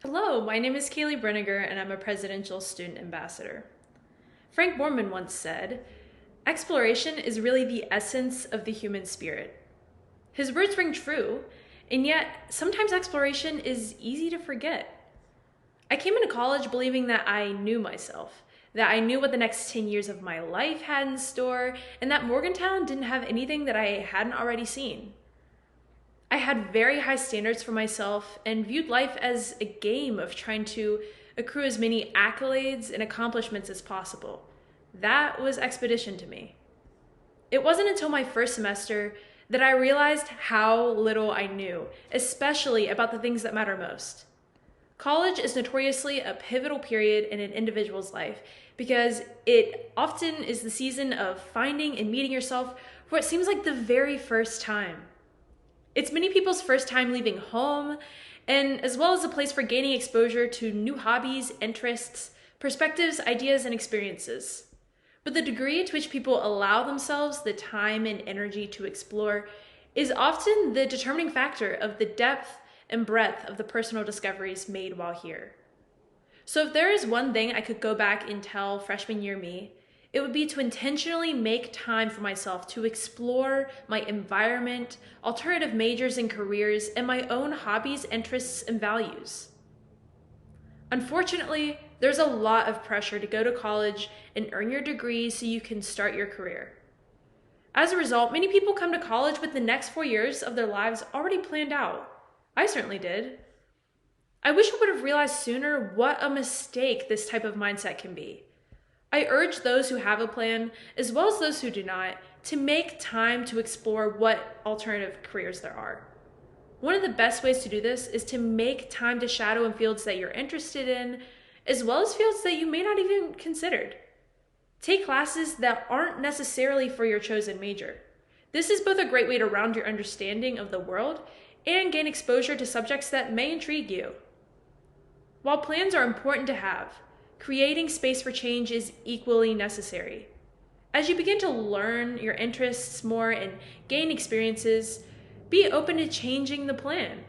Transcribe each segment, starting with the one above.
Hello, my name is Kayley Brinegar, and I'm a presidential student ambassador. Frank Borman once said, "Exploration is really the essence of the human spirit." His words ring true, and yet sometimes exploration is easy to forget. I came into college believing that I knew myself, that I knew what the next 10 years of my life had in store, and that Morgantown didn't have anything that I hadn't already seen. I had very high standards for myself and viewed life as a game of trying to accrue as many accolades and accomplishments as possible. That was expedition to me. It wasn't until my first semester that I realized how little I knew, especially about the things that matter most. College is notoriously a pivotal period in an individual's life because it often is the season of finding and meeting yourself for what seems like the very first time. It's many people's first time leaving home, and as well as a place for gaining exposure to new hobbies, interests, perspectives, ideas, and experiences. But the degree to which people allow themselves the time and energy to explore is often the determining factor of the depth and breadth of the personal discoveries made while here. So if there is one thing I could go back and tell freshman year me, it would be to intentionally make time for myself to explore my environment, alternative majors and careers, and my own hobbies, interests, and values. Unfortunately, there's a lot of pressure to go to college and earn your degree so you can start your career. As a result, many people come to college with the next 4 years of their lives already planned out. I certainly did. I wish I would have realized sooner what a mistake this type of mindset can be. I urge those who have a plan, as well as those who do not, to make time to explore what alternative careers there are. One of the best ways to do this is to make time to shadow in fields that you're interested in, as well as fields that you may not even considered. Take classes that aren't necessarily for your chosen major. This is both a great way to round your understanding of the world and gain exposure to subjects that may intrigue you. While plans are important to have, creating space for change is equally necessary. As you begin to learn your interests more and gain experiences, be open to changing the plan.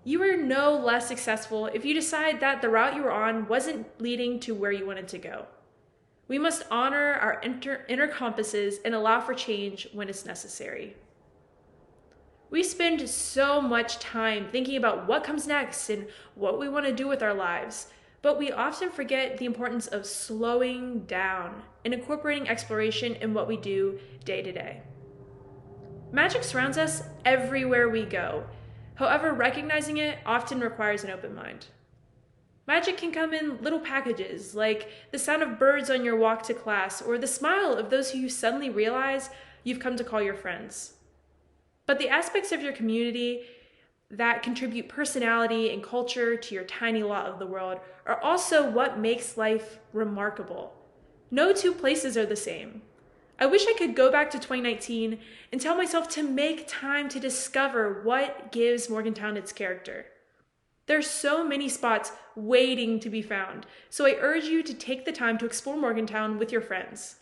You are no less successful if you decide that the route you were on wasn't leading to where you wanted to go. We must honor our inner compasses and allow for change when it's necessary. We spend so much time thinking about what comes next and what we want to do with our lives, but we often forget the importance of slowing down and incorporating exploration in what we do day to day. Magic surrounds us everywhere we go. However, recognizing it often requires an open mind. Magic can come in little packages, like the sound of birds on your walk to class or the smile of those who you suddenly realize you've come to call your friends. But the aspects of your community that contribute personality and culture to your tiny lot of the world are also what makes life remarkable. No two places are the same. I wish I could go back to 2019 and tell myself to make time to discover what gives Morgantown its character. There's so many spots waiting to be found, so I urge you to take the time to explore Morgantown with your friends.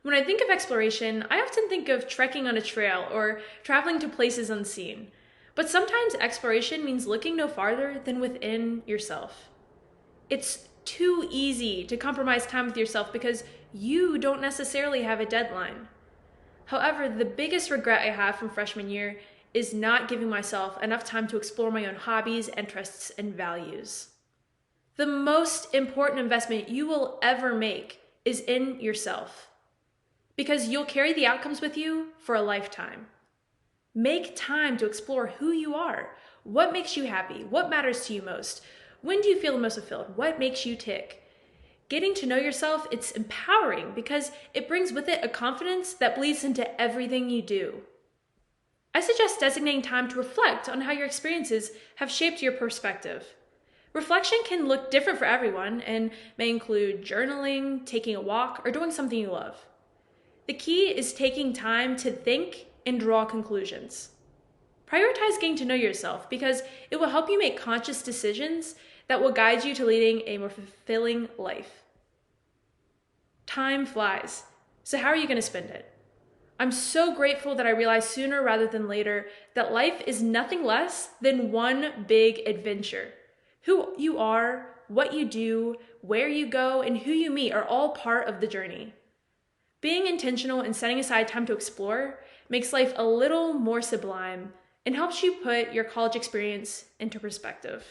When I think of exploration, I often think of trekking on a trail or traveling to places unseen. But sometimes exploration means looking no farther than within yourself. It's too easy to compromise time with yourself because you don't necessarily have a deadline. However, the biggest regret I have from freshman year is not giving myself enough time to explore my own hobbies, interests, and values. The most important investment you will ever make is in yourself, because you'll carry the outcomes with you for a lifetime. Make time to explore who you are, what makes you happy, what matters to you most, when do you feel the most fulfilled, what makes you tick. Getting to know yourself, it's empowering because it brings with it a confidence that bleeds into everything you do. I suggest designating time to reflect on how your experiences have shaped your perspective. Reflection can look different for everyone and may include journaling, taking a walk, or doing something you love. The key is taking time to think and draw conclusions. Prioritize getting to know yourself because it will help you make conscious decisions that will guide you to leading a more fulfilling life. Time flies, so how are you going to spend it? I'm so grateful that I realized sooner rather than later that life is nothing less than one big adventure. Who you are, what you do, where you go, and who you meet are all part of the journey. Being intentional and setting aside time to explore makes life a little more sublime and helps you put your college experience into perspective.